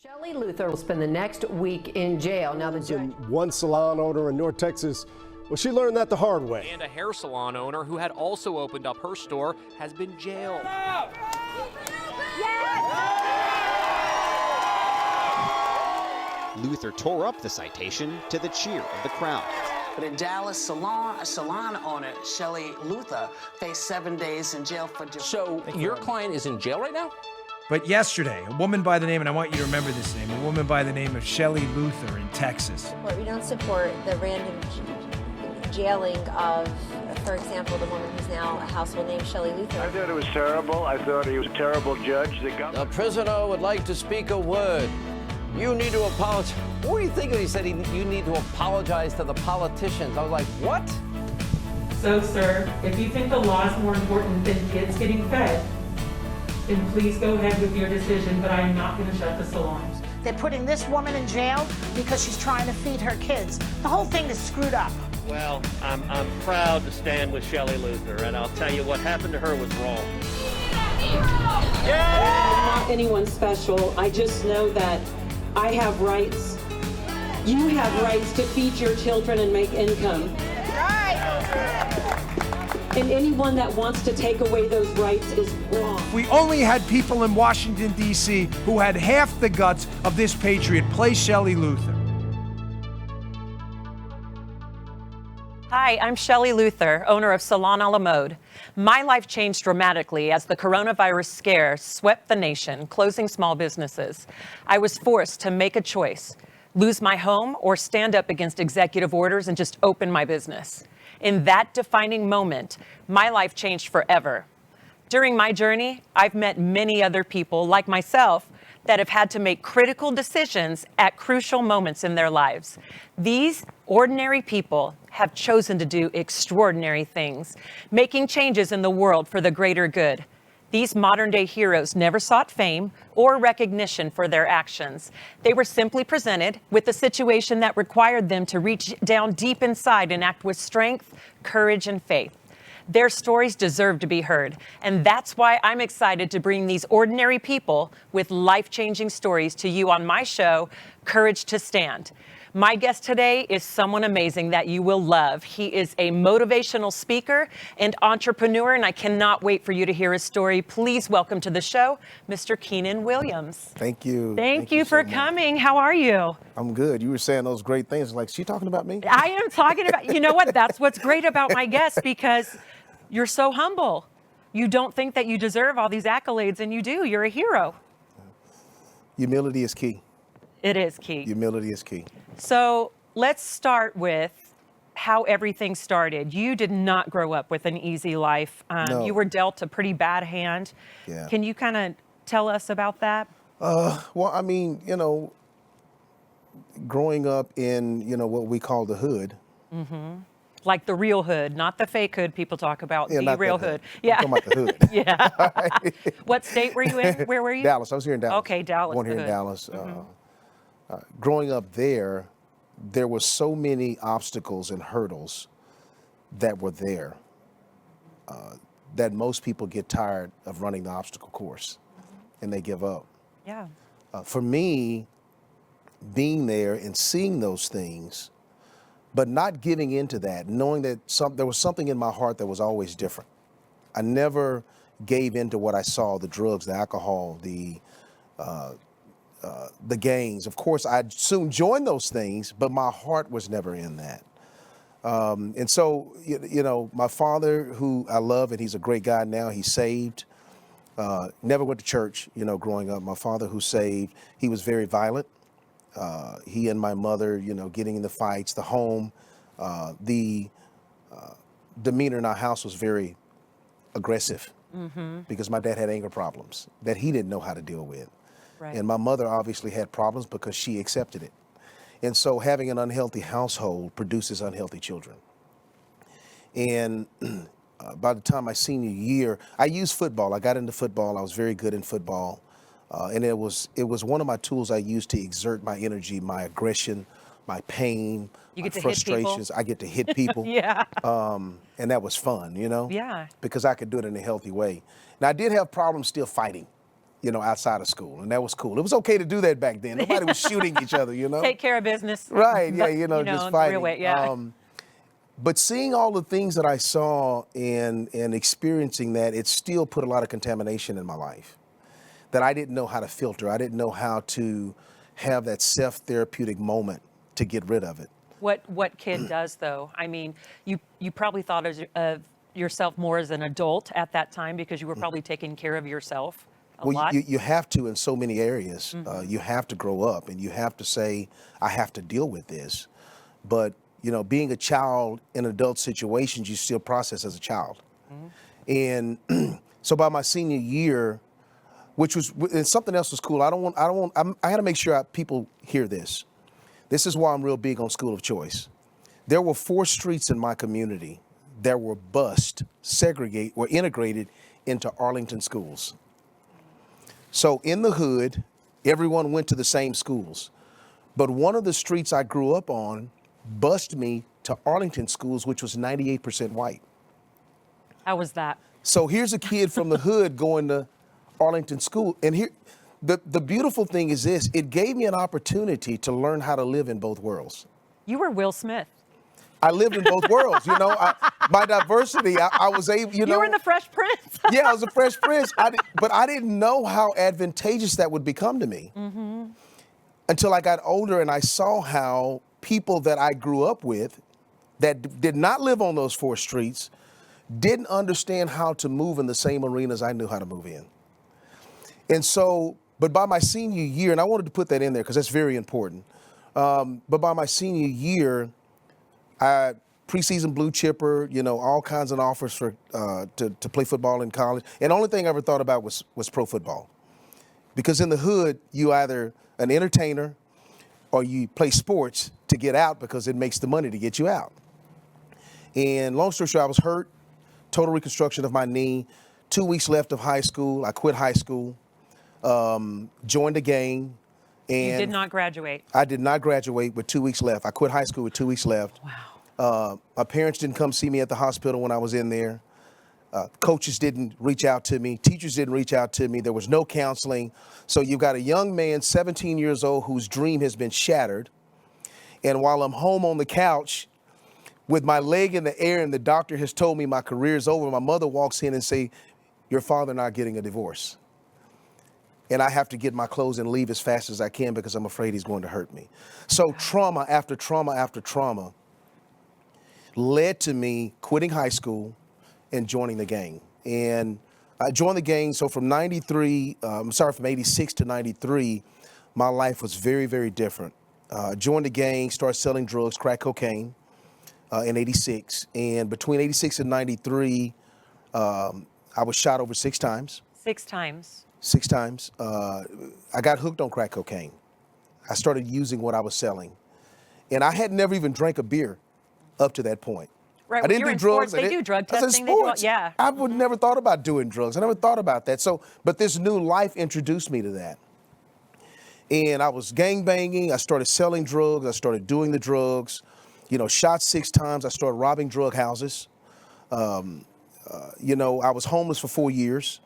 Shelley Luther will spend the next week in jail. Now the judge. One salon owner in North Texas, well, she learned that the hard way. And a hair salon owner who had also opened up her store has been jailed. Luther tore up the citation to the cheer of the crowd. But in Dallas, salon owner Shelley Luther faced 7 days in jail for... So your client is in jail right now? But yesterday, a woman by the name, and I want you to remember this name, a woman by the name of Shelley Luther in Texas. We don't support the random jailing of, for example, the woman who's now a household name, Shelley Luther. I thought it was terrible. I thought he was a terrible judge. The prisoner would like to speak a word. You need to apologize. What were you thinking? He said you need to apologize to the politicians. I was like, what? So, sir, if you think the law is more important than kids getting fed, then please go ahead with your decision, but I am not going to shut the salons. They're putting this woman in jail because she's trying to feed her kids. The whole thing is screwed up. Well, I'm proud to stand with Shelley Luther, and I'll tell you what happened to her was wrong. I'm not anyone special. I just know that I have rights. You have rights to feed your children and make income. And anyone that wants to take away those rights is wrong. We only had people in Washington, D.C. who had half the guts of this patriot. Play Shelley Luther. Hi, I'm Shelley Luther, owner of Salon a la Mode. My life changed dramatically as the coronavirus scare swept the nation, closing small businesses. I was forced to make a choice, lose my home or stand up against executive orders and just open my business. In that defining moment, my life changed forever. During my journey, I've met many other people like myself that have had to make critical decisions at crucial moments in their lives. These ordinary people have chosen to do extraordinary things, making changes in the world for the greater good. These modern-day heroes never sought fame or recognition for their actions. They were simply presented with a situation that required them to reach down deep inside and act with strength, courage, and faith. Their stories deserve to be heard, and that's why I'm excited to bring these ordinary people with life-changing stories to you on my show, Courage to Stand. My guest today is someone amazing that you will love. He is a motivational speaker and entrepreneur, and I cannot wait for you to hear his story. Please welcome to the show, Mr. Keenan Williams. Thank you. Thank you for coming. How are you? I'm good. You were saying those great things. Like, she talking about me? I am talking about, you know what? That's what's great about my guests, because you're so humble. You don't think that you deserve all these accolades, and you do. You're a hero. Humility is key. It is key. Humility is key. So let's start with how everything started. You did not grow up with an easy life. No. You were dealt a pretty bad hand. Yeah. Can you kind of tell us about that? Well, I mean, growing up in, what we call the hood. Mm-hmm. Like the real hood, not the fake hood people talk about, Yeah, the real hood. Yeah. I'm talking about the hood. Yeah. What state were you in? Where were you? Dallas. I was here in Dallas. Okay, Dallas. Born here in Dallas. Growing up there were so many obstacles and hurdles that were there that most people get tired of running the obstacle course and they give up. Yeah. For me, being there and seeing those things, but not giving into that, knowing that there was something in my heart that was always different. I never gave into what I saw, the drugs, the alcohol, the gangs. Of course, I soon joined those things, but my heart was never in that. And so, my father, who I love, and he's a great guy now, he's saved, never went to church, growing up. My father, who's saved, he was very violent. He and my mother, getting in the fights, the home, the demeanor in our house was very aggressive because my dad had anger problems that he didn't know how to deal with. Right. And my mother obviously had problems because she accepted it. And so having an unhealthy household produces unhealthy children. And by the time my senior year, I used football. I got into football. I was very good in football. And it was one of my tools I used to exert my energy, my aggression, my pain, my frustrations. I get to hit people. Yeah. And that was fun, Yeah. because I could do it in a healthy way. Now, I did have problems still fighting, outside of school, and that was cool. It was okay to do that back then. Nobody was shooting each other, Take care of business. Right, yeah, But, just the fighting. real way, yeah. But seeing all the things that I saw and experiencing that, it still put a lot of contamination in my life that I didn't know how to filter. I didn't know how to have that self-therapeutic moment to get rid of it. What kid does, though? I mean, you probably thought of yourself more as an adult at that time because you were probably taking care of yourself a lot. You have to in so many areas. You have to grow up, and you have to say, I have to deal with this. But being a child in adult situations, you still process as a child. And so by my senior year, and something else was cool. I got to make sure people hear this. This is why I'm real big on school of choice. There were 4 streets in my community that were integrated into Arlington schools. So in the hood, everyone went to the same schools. But one of the streets I grew up on bused me to Arlington schools, which was 98% white. How was that? So here's a kid from the hood going to Arlington school. And here, the beautiful thing is this, it gave me an opportunity to learn how to live in both worlds. You were Will Smith. I lived in both worlds, my diversity, I was able, You were in the Fresh Prince. Yeah, I was a Fresh Prince, but I didn't know how advantageous that would become to me until I got older and I saw how people that I grew up with that did not live on those 4 streets didn't understand how to move in the same arenas I knew how to move in. And so, but by my senior year, and I wanted to put that in there because that's very important, but by my senior year, preseason blue chipper, all kinds of offers for to play football in college. And the only thing I ever thought about was pro football. Because in the hood, you either an entertainer or you play sports to get out because it makes the money to get you out. And long story short, I was hurt, total reconstruction of my knee, 2 weeks left of high school. I quit high school, joined a gang. And you did not graduate. I did not graduate with 2 weeks left. I quit high school with 2 weeks left. Wow. My parents didn't come see me at the hospital when I was in there. Coaches didn't reach out to me. Teachers didn't reach out to me. There was no counseling. So you've got a young man, 17 years old, whose dream has been shattered. And while I'm home on the couch with my leg in the air and the doctor has told me my career is over, my mother walks in and say, your father and I are getting a divorce. And I have to get my clothes and leave as fast as I can because I'm afraid he's going to hurt me. So trauma after trauma after trauma led to me quitting high school and joining the gang. And I joined the gang, so from 86 to 93, my life was very, very different. Joined the gang, started selling drugs, crack cocaine in 86. And between 86 and 93, I was shot over 6 times. 6 times? 6 times. I got hooked on crack cocaine. I started using what I was selling. And I had never even drank a beer up to that point. Right, I didn't do drugs. They do drug I said testing. sports. Yeah. I would never thought about doing drugs. I never thought about that. So, but this new life introduced me to that. And I was gangbanging. I started selling drugs. I started doing the drugs. Shot 6 times. I started robbing drug houses. I was homeless for 4 years.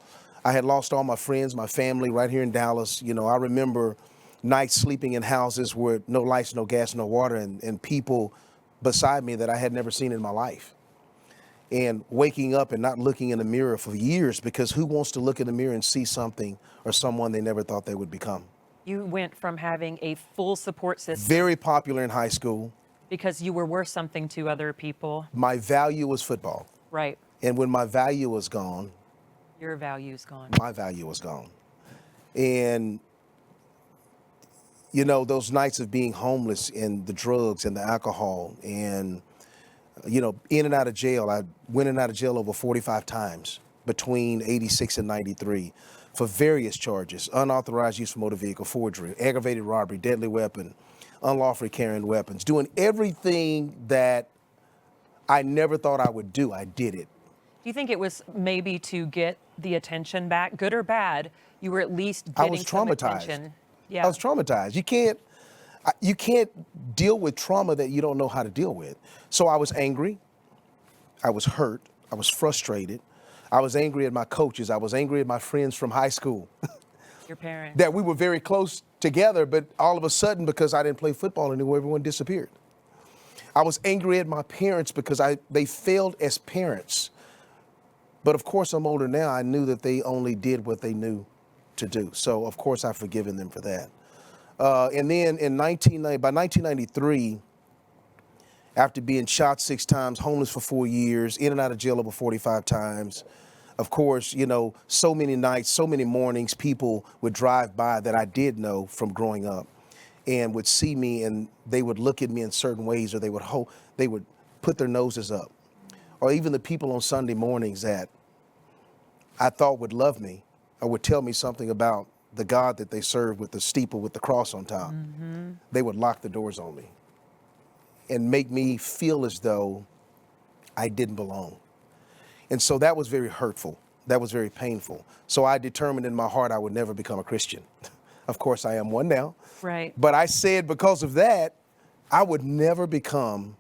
I had lost all my friends, my family right here in Dallas. I remember nights sleeping in houses with no lights, no gas, no water, and people beside me that I had never seen in my life. And waking up and not looking in the mirror for years, because who wants to look in the mirror and see something or someone they never thought they would become? You went from having a full support system. Very popular in high school. Because you were worth something to other people. My value was football. Right. And when my value was gone. Your value's gone. My value was gone. And those nights of being homeless and the drugs and the alcohol and, in and out of jail. I went in and out of jail over 45 times between 86 and 93 for various charges: unauthorized use of motor vehicle, forgery, aggravated robbery, deadly weapon, unlawfully carrying weapons, doing everything that I never thought I would do. I did it. Do you think it was maybe to get the attention back, good or bad? You were at least getting some attention. Yeah. I was traumatized. You can't deal with trauma that you don't know how to deal with. So I was angry. I was hurt. I was frustrated. I was angry at my coaches. I was angry at my friends from high school. Your parents. that we were very close together, but all of a sudden, because I didn't play football anymore, everyone disappeared. I was angry at my parents because they failed as parents. But of course, I'm older now. I knew that they only did what they knew to do. So of course, I've forgiven them for that. And then by 1993, after being shot 6 times, homeless for 4 years, in and out of jail over 45 times, of course, you know, so many nights, so many mornings, people would drive by that I did know from growing up and would see me, and they would look at me in certain ways, or they would put their noses up. Or even the people on Sunday mornings that I thought would love me or would tell me something about the God that they serve with the steeple with the cross on top. Mm-hmm. They would lock the doors on me and make me feel as though I didn't belong. And so that was very hurtful. That was very painful. So I determined in my heart I would never become a Christian. Of course, I am one now. Right. But I said because of that, I would never become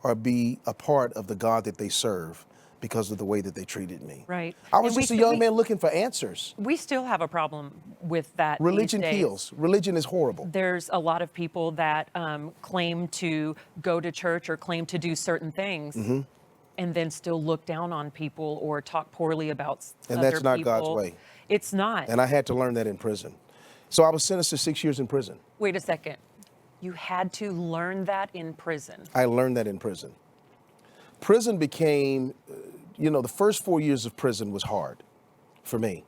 or be a part of the God that they serve because of the way that they treated me. Right. I was just a young man looking for answers. We still have a problem with that. Religion these days. kills. Religion is horrible. There's a lot of people that claim to go to church or claim to do certain things, Mm-hmm. and then still look down on people or talk poorly about And other that's not people. God's way. It's not. And I had to learn that in prison. So I was sentenced to 6 years in prison. Wait a second. You had to learn that in prison. I learned that in prison. Prison became, the first 4 years of prison was hard for me.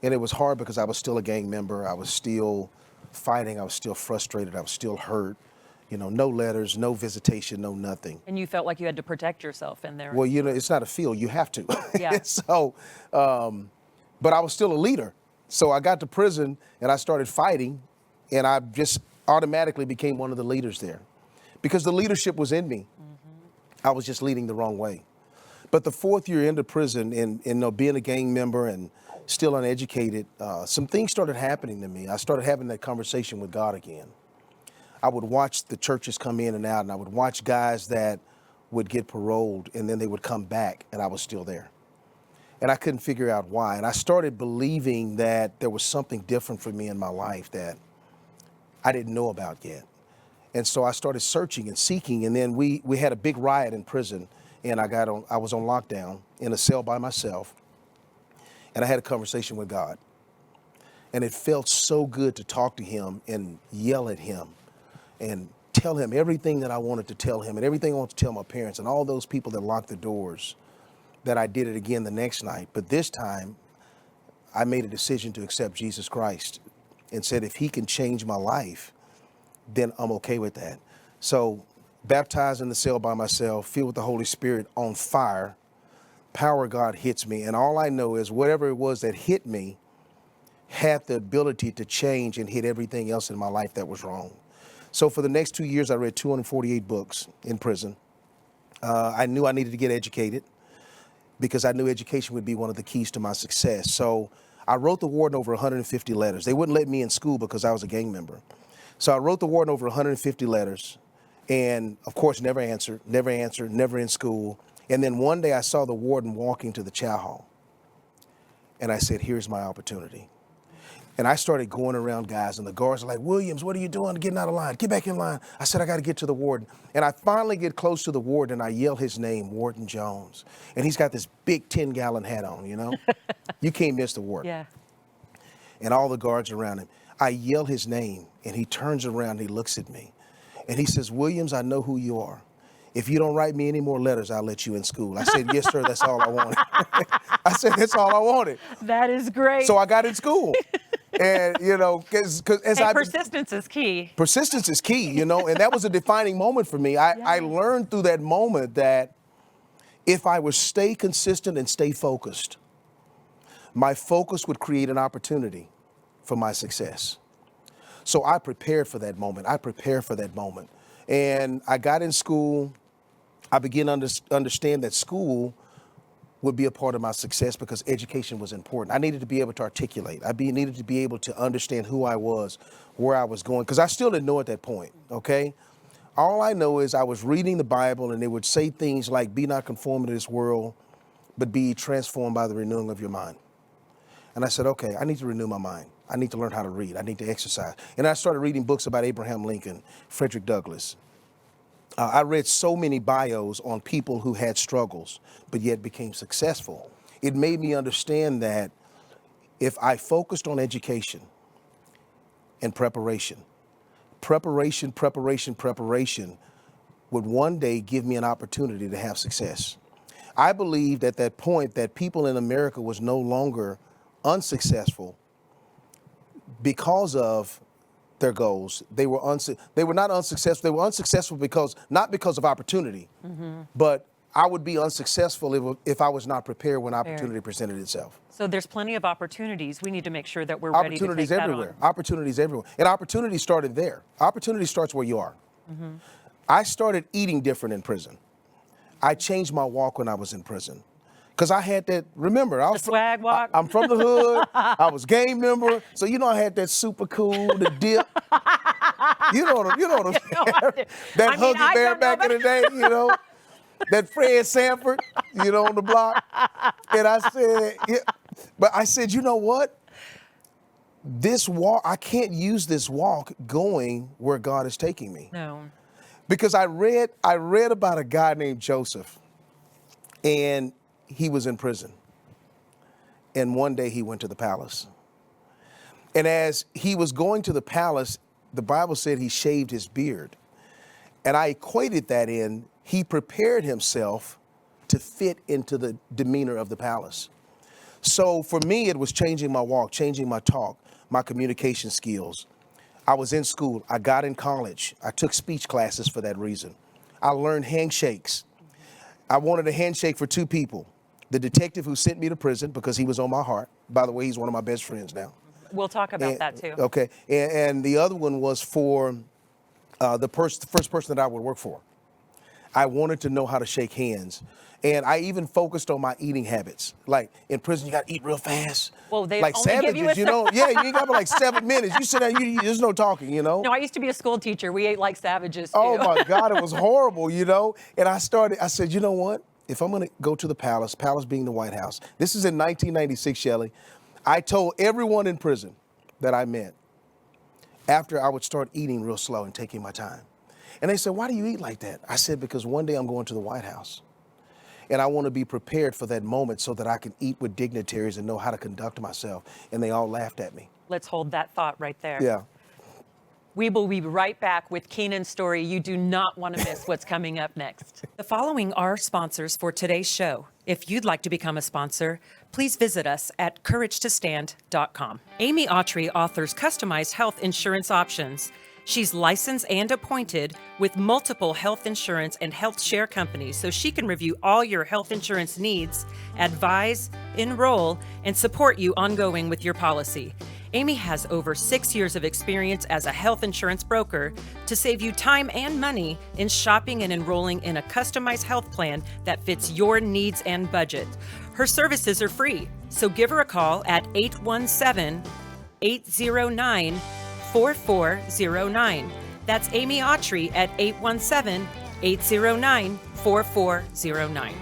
And it was hard because I was still a gang member. I was still fighting. I was still frustrated. I was still hurt. No letters, no visitation, no nothing. And you felt like you had to protect yourself in there. Well, it's not a field. You have to. Yeah. So, but I was still a leader. So I got to prison and I started fighting, and I just automatically became one of the leaders there because the leadership was in me. Mm-hmm. I was just leading the wrong way. But the 4th year into prison and being a gang member and still uneducated, some things started happening to me. I started having that conversation with God again. I would watch the churches come in and out, and I would watch guys that would get paroled, and then they would come back, and I was still there. And I couldn't figure out why. And I started believing that there was something different for me in my life that I didn't know about yet. And so I started searching and seeking, and then we had a big riot in prison, and I was on lockdown in a cell by myself, and I had a conversation with God. And it felt so good to talk to him and yell at him and tell him everything that I wanted to tell him and everything I wanted to tell my parents and all those people that locked the doors, that I did it again the next night. But this time, I made a decision to accept Jesus Christ and said, if he can change my life, then I'm okay with that. So baptized in the cell by myself, filled with the Holy Spirit, on fire, power of God hits me. And all I know is whatever it was that hit me had the ability to change and hit everything else in my life that was wrong. So for the next 2 years, I read 248 books in prison. I knew I needed to get educated because I knew education would be one of the keys to my success. So I wrote the warden over 150 letters. They wouldn't let me in school because I was a gang member. So I wrote the warden over 150 letters and, of course, never answered, never in school. And then one day I saw the warden walking to the chow hall. And I said, here's my opportunity. And I started going around guys, and the guards are like, Williams, what are you doing? Getting out of line. Get back in line. I said, I got to get to the warden. And I finally get close to the warden, and I yell his name, Warden Jones. And he's got this big 10-gallon hat on, You can't miss the warden. Yeah. And all the guards around him. I yell his name, and he turns around, and he looks at me. And he says, Williams, I know who you are. If you don't write me any more letters, I'll let you in school. I said, yes, sir, that's all I wanted. I said, that's all I wanted. That is great. So I got in school. And, because persistence is key. Persistence is key, and that was a defining moment for me. I learned through that moment that if I would stay consistent and stay focused, my focus would create an opportunity for my success. So I prepared for that moment. And I got in school. I began to understand that school would be a part of my success because education was important. I needed to be able to articulate. Needed to be able to understand who I was, where I was going, because I still didn't know at that point, okay? All I know is I was reading the Bible, and it would say things like, be not conformed to this world, but be transformed by the renewing of your mind. And I said, okay, I need to renew my mind. I need to learn how to read. I need to exercise. And I started reading books about Abraham Lincoln, Frederick Douglass. I read so many bios on people who had struggles, but yet became successful. It made me understand that if I focused on education and preparation would one day give me an opportunity to have success. I believed at that point that people in America was no longer unsuccessful because of their goals. They were not unsuccessful. They were unsuccessful not because of opportunity, but I would be unsuccessful if I was not prepared when opportunity presented itself. So there's plenty of opportunities. We need to make sure that we're ready to take Opportunities that everywhere. on. Opportunities everywhere. And opportunity started there. Opportunity starts where you are. I started eating different in prison. I changed my walk when I was in prison. Because I had that, remember, I was swag walk. I'm from the hood. I was gang member. So I had that super cool, the dip. You know what that Huggy Bear back in the day, that Fred Sanford, on the block. And I said, but I said, you know what? This walk, I can't use this walk going where God is taking me. No. Because I read about a guy named Joseph, and he was in prison. And one day he went to the palace. And as he was going to the palace, the Bible said he shaved his beard. And I equated that in, he prepared himself to fit into the demeanor of the palace. So for me, it was changing my walk, changing my talk, my communication skills. I was in school. I got in college. I took speech classes for that reason. I learned handshakes. I wanted a handshake for two people. The detective who sent me to prison because he was on my heart. By the way, he's one of my best friends now. We'll talk about that too. Okay. And the other one was for the first person that I would work for. I wanted to know how to shake hands. And I even focused on my eating habits. Like in prison, you got to eat real fast. Well, they like only savages, give you yeah, you ain't got but like 7 minutes. You sit down, there's no talking, No, I used to be a school teacher. We ate like savages too. Oh my God, it was horrible, And I said, you know what? If I'm going to go to the palace being the White House, this is in 1996, Shelley, I told everyone in prison that I met after I would start eating real slow and taking my time. And they said, why do you eat like that? I said, because one day I'm going to the White House. And I want to be prepared for that moment so that I can eat with dignitaries and know how to conduct myself. And they all laughed at me. Let's hold that thought right there. Yeah. We will be right back with Keenan's story. You do not want to miss what's coming up next. The following are sponsors for today's show. If you'd like to become a sponsor, please visit us at couragetostand.com. Amy Autry offers customized health insurance options. She's licensed and appointed with multiple health insurance and health share companies, so she can review all your health insurance needs, advise, enroll, and support you ongoing with your policy. Amy has over 6 years of experience as a health insurance broker to save you time and money in shopping and enrolling in a customized health plan that fits your needs and budget. Her services are free, so give her a call at 817-809-4409. That's Amy Autry at 817-809-4409.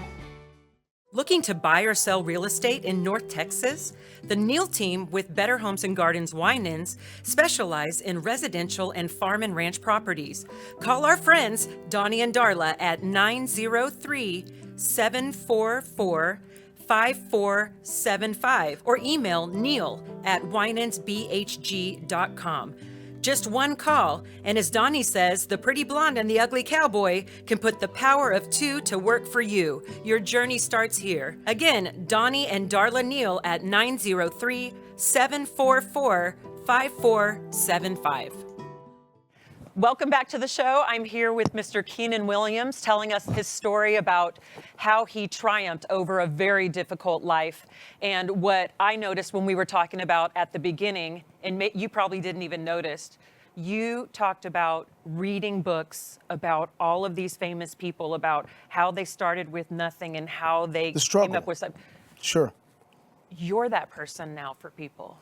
Looking to buy or sell real estate in North Texas? The Neal team with Better Homes and Gardens Winans specialize in residential and farm and ranch properties. Call our friends Donnie and Darla at 903-744-5475 or email neal@winansbhg.com. Just one call, and as Donnie says, the pretty blonde and the ugly cowboy can put the power of two to work for you. Your journey starts here. Again, Donnie and Darla Neal at 903-744-5475. Welcome back to the show. I'm here with Mr. Keenan Williams telling us his story about how he triumphed over a very difficult life. And what I noticed when we were talking about at the beginning, and you probably didn't even notice, you talked about reading books about all of these famous people, about how they started with nothing and how they came up with something. Sure. You're that person now for people.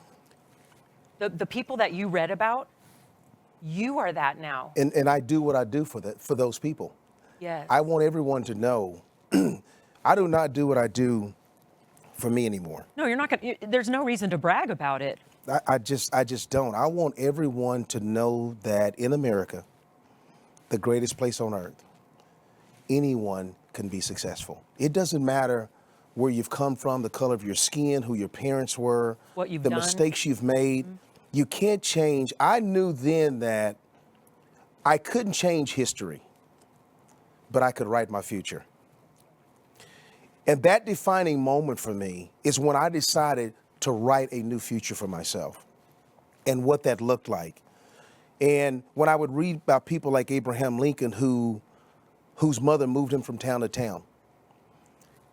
The people that you read about, you are that now. And I do what I do for those people. Yes. I want everyone to know I do not do what I do for me anymore. No, you're not going to. There's no reason to brag about it. I just don't. I want everyone to know that in America, the greatest place on earth, anyone can be successful. It doesn't matter where you've come from, the color of your skin, who your parents were, what you've the done. mistakes you've made. You can't change. I knew then that I couldn't change history, but I could write my future. And that defining moment for me is when I decided to write a new future for myself and what that looked like. And when I would read about people like Abraham Lincoln, whose mother moved him from town to town,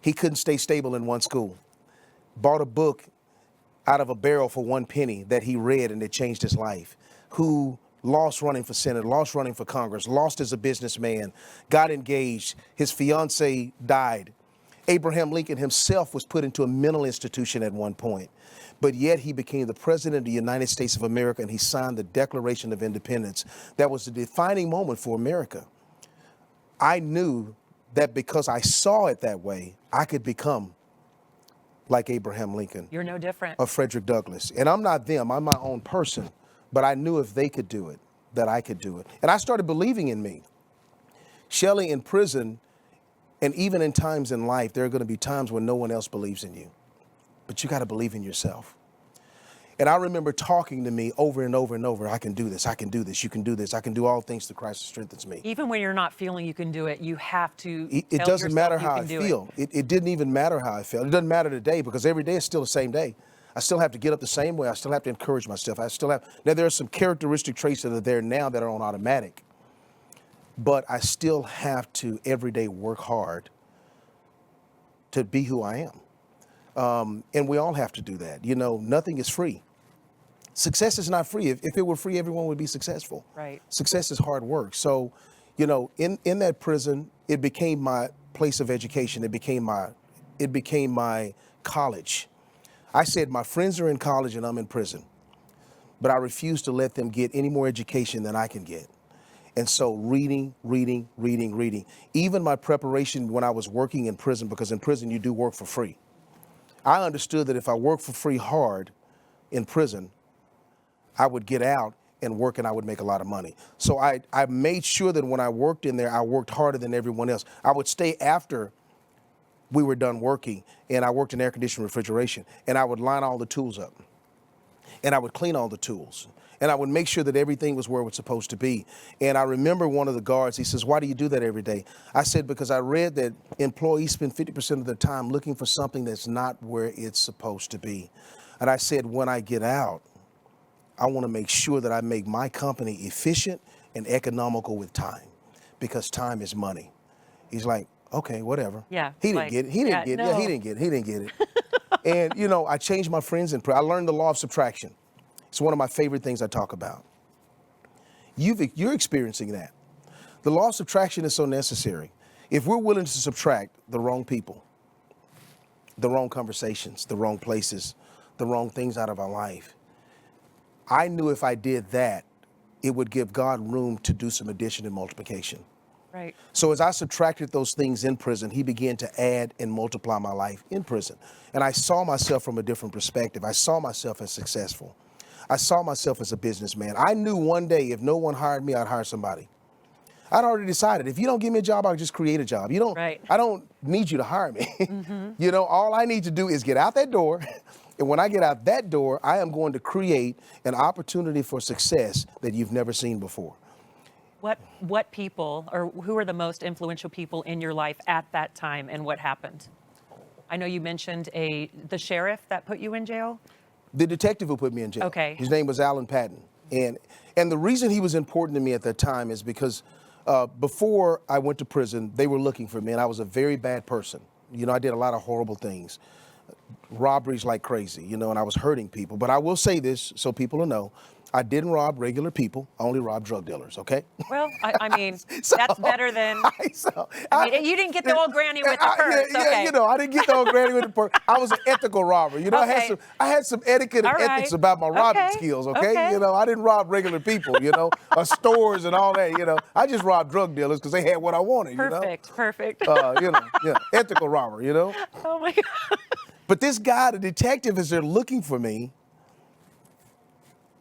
he couldn't stay stable in one school, bought a book out of a barrel for 1 penny that he read and it changed his life, who lost running for Senate, lost running for Congress, lost as a businessman, got engaged, his fiance died. Abraham Lincoln himself was put into a mental institution at one point, but yet he became the president of the United States of America and he signed the Declaration of Independence. That was the defining moment for America. I knew that because I saw it that way, I could become like Abraham Lincoln. You're no different. Or Frederick Douglass. And I'm not them, I'm my own person, but I knew if they could do it, that I could do it. And I started believing in me. Shelley, in prison, and even in times in life, there are going to be times when no one else believes in you. But you got to believe in yourself. And I remember talking to me over and over and over, I can do this, I can do this, you can do this, I can do all things through Christ who strengthens me. Even when you're not feeling you can do it, you have to It tell doesn't yourself matter you how I can do feel. It didn't even matter how I felt. It doesn't matter today because every day is still the same day. I still have to get up the same way. I still have to encourage myself. Now there are some characteristic traits that are there now that are on automatic. But I still have to every day work hard to be who I am. And we all have to do that. You know, nothing is free. Success is not free. If it were free, everyone would be successful. Right. Success is hard work. So, you know, in that prison, it became my place of education. It became my college. I said, my friends are in college and I'm in prison, but I refuse to let them get any more education than I can get. And so reading. Even my preparation when I was working in prison, because in prison you do work for free. I understood that if I worked for free hard in prison, I would get out and work and I would make a lot of money. So I made sure that when I worked in there, I worked harder than everyone else. I would stay after we were done working, and I worked in air conditioning refrigeration, and I would line all the tools up, and I would clean all the tools, and I would make sure that everything was where it was supposed to be. And I remember one of the guards, he says, why do you do that every day? I said, because I read that employees spend 50% of their time looking for something that's not where it's supposed to be. And I said, when I get out, I want to make sure that I make my company efficient and economical with time, because time is money. He's like, okay, whatever. Yeah. He didn't get it. He didn't get it. And, you know, I changed my friends I learned the law of subtraction. It's one of my favorite things I talk about. You're experiencing that. The law of subtraction is so necessary. If we're willing to subtract the wrong people, the wrong conversations, the wrong places, the wrong things out of our life, I knew if I did that, it would give God room to do some addition and multiplication. Right. So as I subtracted those things in prison, he began to add and multiply my life in prison. And I saw myself from a different perspective. I saw myself as successful. I saw myself as a businessman. I knew one day if no one hired me, I'd hire somebody. I'd already decided, if you don't give me a job, I'll just create a job. I don't need you to hire me. You know, all I need to do is get out that door. And when I get out that door, I am going to create an opportunity for success that you've never seen before. What people, or who are the most influential people in your life at that time, and what happened? I know you mentioned the sheriff that put you in jail. The detective who put me in jail. Okay. His name was Alan Patton. And the reason he was important to me at that time is because before I went to prison, they were looking for me, and I was a very bad person. You know, I did a lot of horrible things. Robberies like crazy, you know, and I was hurting people. But I will say this so people will know, I didn't rob regular people. I only robbed drug dealers, okay? Well, I mean, that's better than, you didn't get the old granny with the purse, okay. You know, I didn't get the old granny with the purse. I was an ethical robber. You know, Okay. I had some etiquette and ethics about my robbing skills, okay? You know, I didn't rob regular people, you know, or stores and all that, you know. I just robbed drug dealers because they had what I wanted, Perfect. You know, ethical robber, you know? Oh, my God. But this guy, the detective, is there looking for me.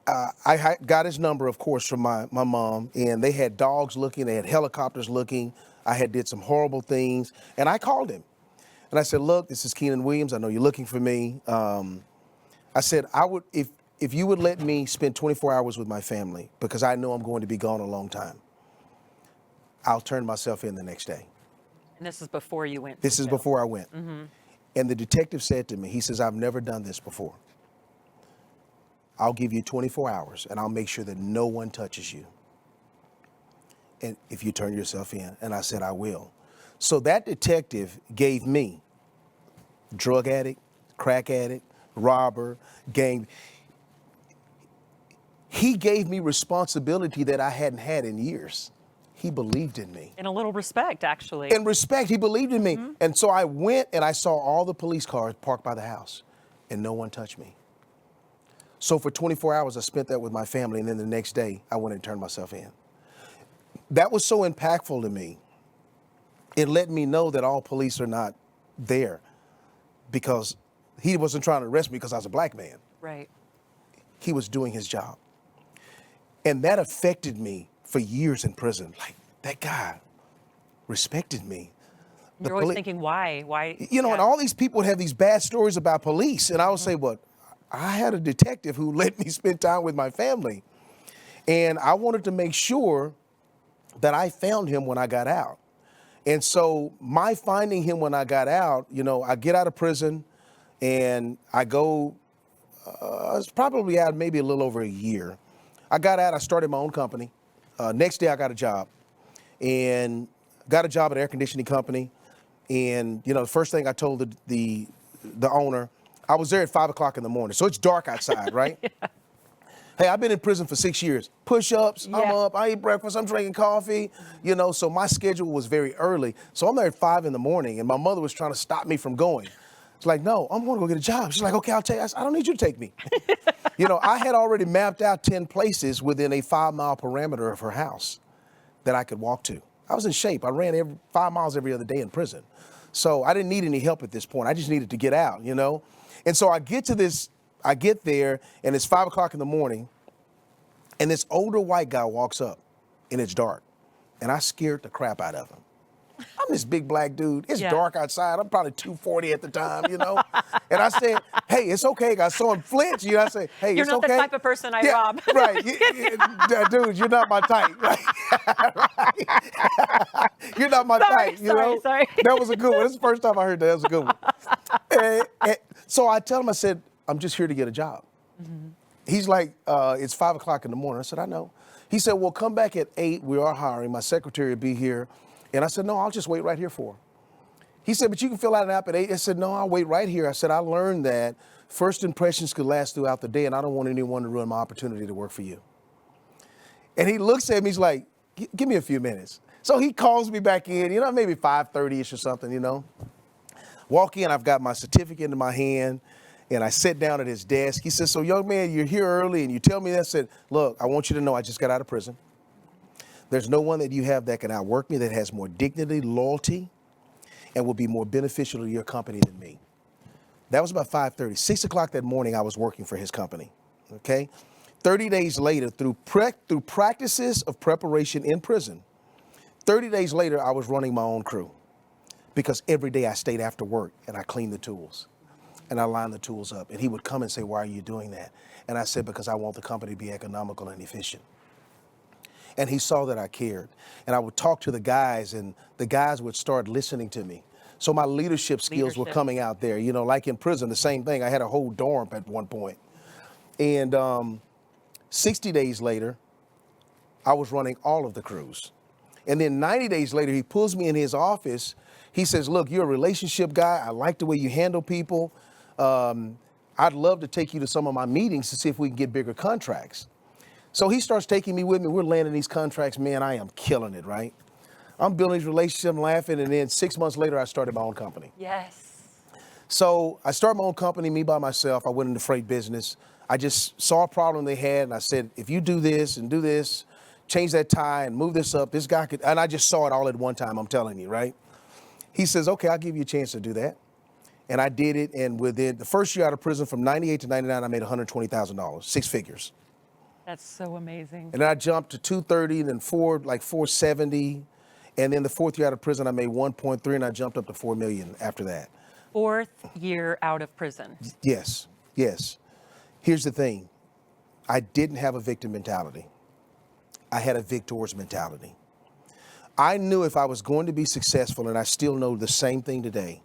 I got his number, of course, from my mom, and they had dogs looking, they had helicopters looking. I had did some horrible things, and I called him. And I said, look, this is Keenan Williams. I know you're looking for me. I said, I would, if you would let me spend 24 hours with my family, because I know I'm going to be gone a long time, I'll turn myself in the next day. And this is before you went. This is jail. before I went. Mm-hmm. And the detective said to me, he says, I've never done this before. I'll give you 24 hours and I'll make sure that no one touches you. And if you turn yourself in. And I said, I will. So that detective gave me drug addict, crack addict, robber, gang. He gave me responsibility that I hadn't had in years. He believed in me. In a little respect, actually. In respect, he believed in me. Mm-hmm. And so I went and I saw all the police cars parked by the house and no one touched me. So for 24 hours, I spent that with my family. And then the next day, I went and turned myself in. That was so impactful to me. It let me know that all police are not there, because he wasn't trying to arrest me because I was a black man. Right. He was doing his job. And that affected me for years in prison. Like, that guy respected me. You're always thinking, why? Why? You know, and all these people would have these bad stories about police. And I would say, well, I had a detective who let me spend time with my family. And I wanted to make sure that I found him when I got out. And so my finding him when I got out, you know, I get out of prison and I go, it's probably out maybe a little over a year. I got out, I started my own company. Next day I got a job and got a job at an air conditioning company. And, you know, the first thing I told the owner, I was there at 5 o'clock in the morning. So it's dark outside, right? Yeah. Hey, I've been in prison for 6 years. Push-ups, yeah. I'm up, I eat breakfast, I'm drinking coffee, you know, so my schedule was very early. So I'm there at 5 in the morning and my mother was trying to stop me from going. It's like, no, I'm going to go get a job. She's like, okay, I'll take you. I don't need you to take me. You know, I had already mapped out 10 places within a 5-mile parameter of her house that I could walk to. I was in shape. I ran 5 miles every other day in prison. So I didn't need any help at this point. I just needed to get out, you know. And so I get there and it's 5 o'clock in the morning and this older white guy walks up and it's dark and I scared the crap out of him. I'm this big black dude. It's dark outside. I'm probably 240 at the time, you know. And I said, hey, it's okay. I saw him flinch. You know, I said, hey, you're it's okay. You're not the type of person I rob. Right. Dude, you're not my type. Right? You're not my type, you know. Sorry. That was a good one. That's the first time I heard that. That was a good one. And so I tell him, I said, I'm just here to get a job. Mm-hmm. He's like, it's 5 o'clock in the morning. I said, I know. He said, well, come back at 8. We are hiring. My secretary will be here. And I said, no, I'll just wait right here for her. He said, but you can fill out an app at 8. I said, no, I'll wait right here. I said, I learned that first impressions could last throughout the day, and I don't want anyone to ruin my opportunity to work for you. And he looks at me, he's like, give me a few minutes. So he calls me back in, you know, maybe 5:30-ish or something, you know. Walk in, I've got my certificate in my hand, and I sit down at his desk. He says, so young man, you're here early, and you tell me that. I said, look, I want you to know I just got out of prison. There's no one that you have that can outwork me, that has more dignity, loyalty, and will be more beneficial to your company than me. That was about 5:30. 6 o'clock that morning, I was working for his company, okay? 30 days later, through practices of preparation in prison, 30 days later, I was running my own crew, because every day I stayed after work and I cleaned the tools and I lined the tools up. And he would come and say, why are you doing that? And I said, because I want the company to be economical and efficient. And he saw that I cared. And I would talk to the guys, and the guys would start listening to me. So my leadership skills were coming out there. You know, like in prison, the same thing. I had a whole dorm at one point. And 60 days later, I was running all of the crews. And then 90 days later, he pulls me in his office. He says, look, you're a relationship guy. I like the way you handle people. I'd love to take you to some of my meetings to see if we can get bigger contracts. So he starts taking me with me. We're landing these contracts. Man, I am killing it, right? I'm building this relationship, I'm laughing, and then 6 months later, I started my own company. Yes. So I started my own company, me by myself. I went into freight business. I just saw a problem they had, and I said, if you do this and do this, change that tie and move this up, this guy could, and I just saw it all at one time, I'm telling you, right? He says, okay, I'll give you a chance to do that. And I did it, and within the first year out of prison, from 98 to 99, I made $120,000, 6 figures. That's so amazing. And then I jumped to 230, and then 470. And then the 4th year out of prison, I made 1.3, and I jumped up to 4 million after that. 4th year out of prison. Yes, yes. Here's the thing. I didn't have a victim mentality. I had a victor's mentality. I knew if I was going to be successful, and I still know the same thing today,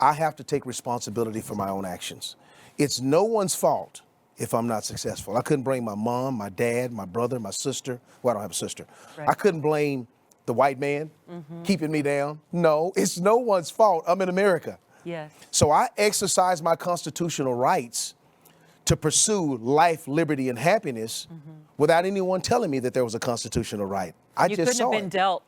I have to take responsibility for my own actions. It's no one's fault if I'm not successful. I couldn't blame my mom, my dad, my brother, my sister. Well, I don't have a sister. Right. I couldn't blame the white man keeping me down. No, it's no one's fault. I'm in America. Yes. So I exercise my constitutional rights to pursue life, liberty, and happiness without anyone telling me that there was a constitutional right. You couldn't have been dealt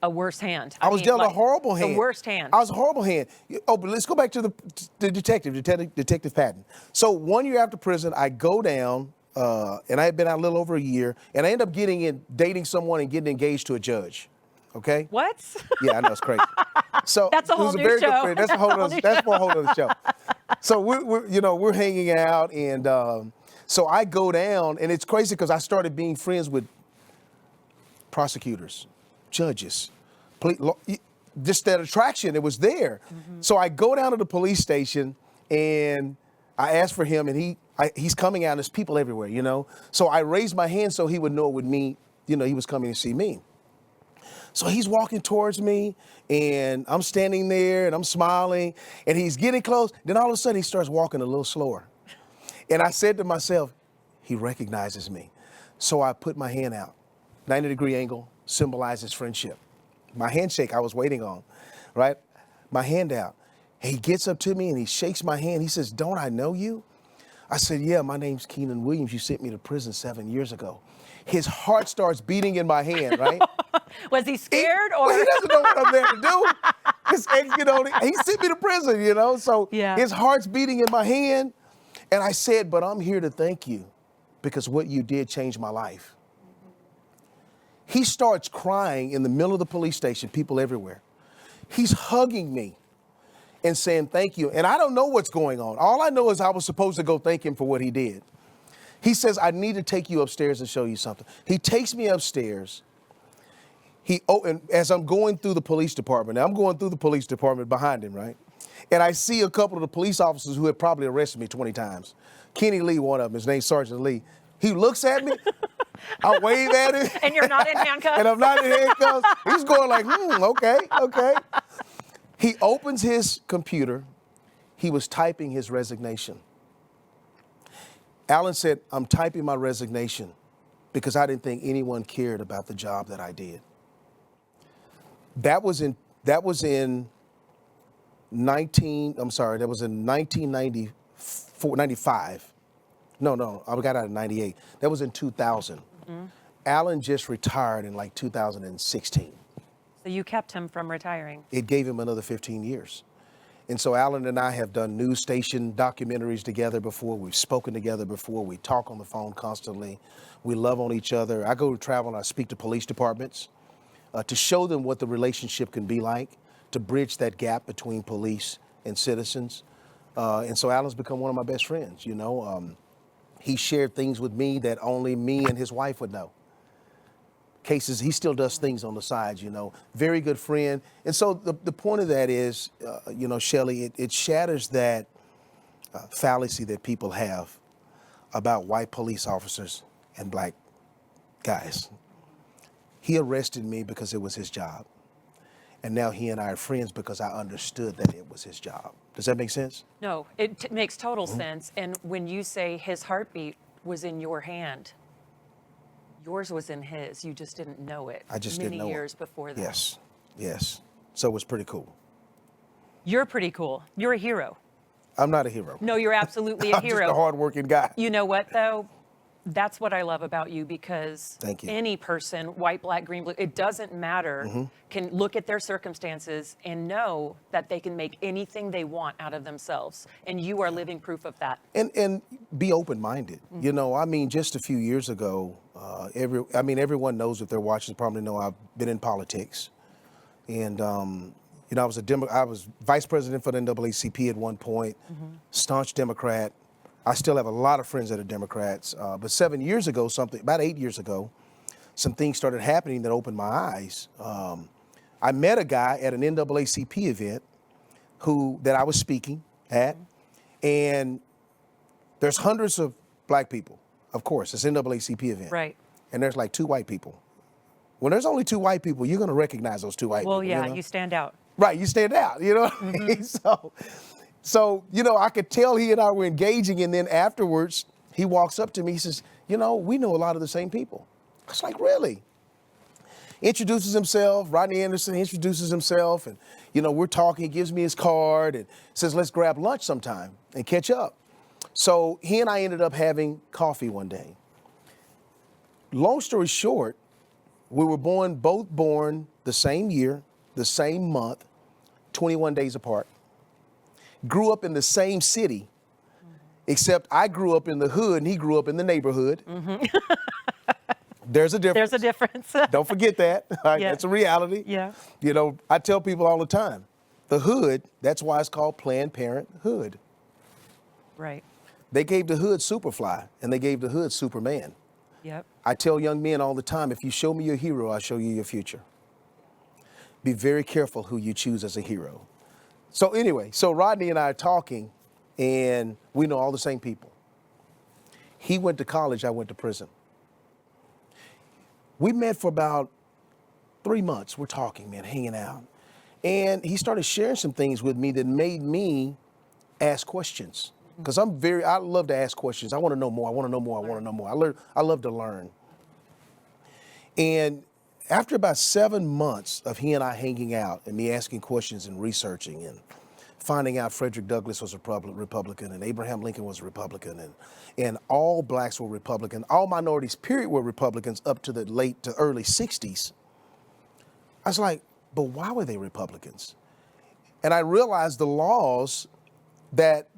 a worse hand. I was dealt a horrible hand. The worst hand. I was a horrible hand. Oh, but let's go back to the Detective Patton. So 1 year after prison, I go down, and I had been out a little over a year, and I end up dating someone and getting engaged to a judge. Okay? What? Yeah, I know, it's crazy. So that's a whole new very show. Good friend. That's a whole other, that's for a whole other show. So we're hanging out, and so I go down, and it's crazy because I started being friends with prosecutors, judges, just that attraction, it was there. So I go down to the police station, and I ask for him, and he's coming out, and there's people everywhere, you know? So I raised my hand so he would know it was me, you know, he was coming to see me. So he's walking towards me, and I'm standing there, and I'm smiling, and he's getting close. Then all of a sudden, he starts walking a little slower. And I said to myself, he recognizes me. So I put my hand out, 90-degree angle, symbolizes friendship. My handshake I was waiting on, right? My hand out. He gets up to me, and he shakes my hand. He says, "Don't I know you?" I said, "Yeah, my name's Keenan Williams. You sent me to prison 7 years ago." His heart starts beating in my hand, right? Was he scared or? Well, he doesn't know what I'm there to do. He sent me to prison, you know? So his heart's beating in my hand. And I said, "But I'm here to thank you because what you did changed my life." He starts crying in the middle of the police station, people everywhere. He's hugging me and saying, "Thank you." And I don't know what's going on. All I know is I was supposed to go thank him for what he did. He says, "I need to take you upstairs and show you something." He takes me upstairs. And as I'm going through the police department, I'm going through the police department behind him, right? And I see a couple of the police officers who had probably arrested me 20 times. Kenny Lee, one of them, his name's Sergeant Lee. He looks at me, I wave at him. And you're not in handcuffs? And I'm not in handcuffs. He's going like, okay. He opens his computer. He was typing his resignation. Alan said, "I'm typing my resignation because I didn't think anyone cared about the job that I did." That was in 1995. No, I got out in 98. That was in 2000. Alan just retired in like 2016. So you kept him from retiring. It gave him another 15 years. And so Alan and I have done news station documentaries together before. We've spoken together before. We talk on the phone constantly. We love on each other. I go to travel and I speak to police departments to show them what the relationship can be like, to bridge that gap between police and citizens. And so Alan's become one of my best friends, you know. He shared things with me that only me and his wife would know. Cases, he still does things on the side, you know. Very good friend. And so the point of that is, you know, Shelley, it shatters that fallacy that people have about white police officers and black guys. He arrested me because it was his job. And now he and I are friends because I understood that it was his job. Does that make sense? No, it makes total sense. And when you say his heartbeat was in your hand, yours was in his. You just didn't know it. I just didn't know many years before that. Yes. So it was pretty cool. You're pretty cool. You're a hero. I'm not a hero. No, you're absolutely a hero. I'm just a hardworking guy. You know what, though? That's what I love about you, because Thank you. any person, white, black, green, blue, it doesn't matter, can look at their circumstances and know that they can make anything they want out of themselves. And you are living proof of that. And be open-minded. You know, I mean, just a few years ago, everyone knows, if they're watching, probably know I've been in politics. And, you know, I was vice president for the NAACP at one point, staunch Democrat. I still have a lot of friends that are Democrats. But 7 years ago, about 8 years ago, some things started happening that opened my eyes. I met a guy at an NAACP event that I was speaking at, and there's hundreds of black people. Of course, it's an NAACP event. Right. And there's like 2 white people. When there's only 2 white people, you're going to recognize those 2 white people. Well, yeah, you know? you stand out. Right, you stand out, you know what I mean? So, you know, I could tell he and I were engaging, and then afterwards, he walks up to me, he says, you know, we know a lot of the same people. I was like, really? Introduces himself, Rodney Anderson introduces himself, and, you know, we're talking, he gives me his card, and says, let's grab lunch sometime and catch up. So he and I ended up having coffee one day. Long story short, we were both born the same year, the same month, 21 days apart. Grew up in the same city, except I grew up in the hood and he grew up in the neighborhood. There's a difference. There's a difference. Don't forget that. Right? Yeah. That's a reality. Yeah. You know, I tell people all the time, the hood, that's why it's called Planned Parenthood. Right. They gave the hood Superfly and they gave the hood Superman. Yep. I tell young men all the time, if you show me your hero, I'll show you your future. Be very careful who you choose as a hero. So anyway, so Rodney and I are talking, and we know all the same people. He went to college, I went to prison. We met for about 3 months. We're talking, man, hanging out. And he started sharing some things with me that made me ask questions. Because I love to ask questions. I want to know more. I want to know more. I want to know more. I love to learn. And after about 7 months of he and I hanging out and me asking questions and researching and finding out Frederick Douglass was a Republican and Abraham Lincoln was a Republican and all blacks were Republican, all minorities, period, were Republicans up to the late to early 60s. I was like, but why were they Republicans? And I realized the laws that,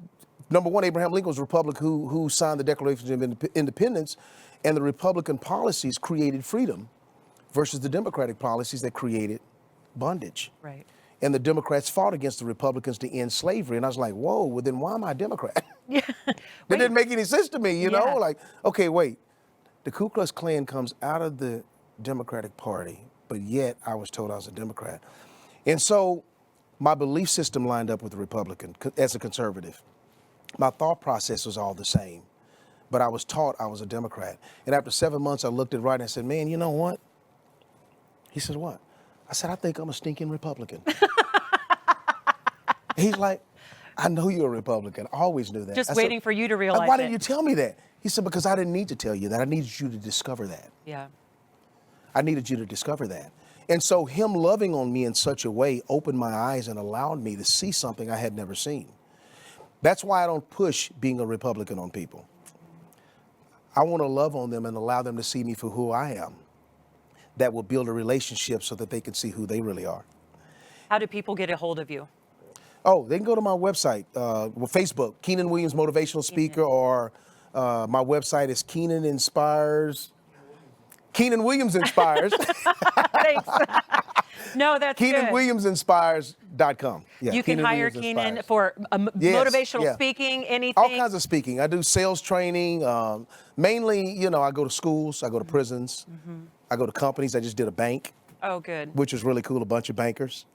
number one, Abraham Lincoln was a Republican who signed the Declaration of Independence, and the Republican policies created freedom versus the Democratic policies that created bondage. Right. And the Democrats fought against the Republicans to end slavery. And I was like, whoa, well then why am I a Democrat? Yeah. That didn't make any sense to me, you know? Yeah. Like, okay, wait. The Ku Klux Klan comes out of the Democratic Party, but yet I was told I was a Democrat. And so my belief system lined up with the Republican as a conservative. My thought process was all the same, but I was taught I was a Democrat. And after 7 months, I looked at Rodney and I said, man, you know what? He said, what? I said, I think I'm a stinking Republican. He's like, I know you're a Republican. I always knew that. Just I waiting said, for you to realize why didn't you tell me that? He said, because I didn't need to tell you that. I needed you to discover that. Yeah. I needed you to discover that. And so him loving on me in such a way opened my eyes and allowed me to see something I had never seen. That's why I don't push being a Republican on people. I want to love on them and allow them to see me for who I am. That will build a relationship so that they can see who they really are. How do people get a hold of you? Oh, they can go to my website, Facebook, Keenan Williams Motivational Speaker, or my website is Keenan Williams Inspires. Thanks. No, that's good. KeenanWilliamsInspires.com. Yeah, you can hire Keenan for motivational speaking, anything. All kinds of speaking. I do sales training. Mainly, you know, I go to schools, I go to prisons, I go to companies. I just did a bank. Oh, good. Which was really cool, a bunch of bankers.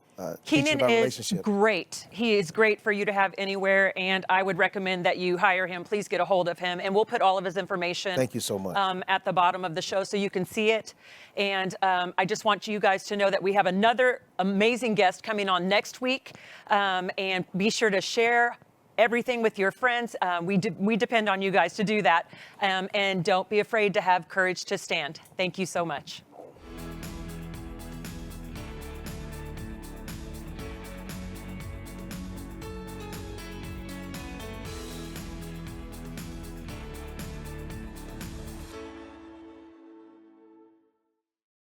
Keenan is great. He is great for you to have anywhere, and I would recommend that you hire him. Please get a hold of him, and we'll put all of his information. Thank you so much. At the bottom of the show so you can see it. And I just want you guys to know that we have another amazing guest coming on next week, and be sure to share everything with your friends. We depend on you guys to do that, and don't be afraid to have courage to stand. Thank you so much.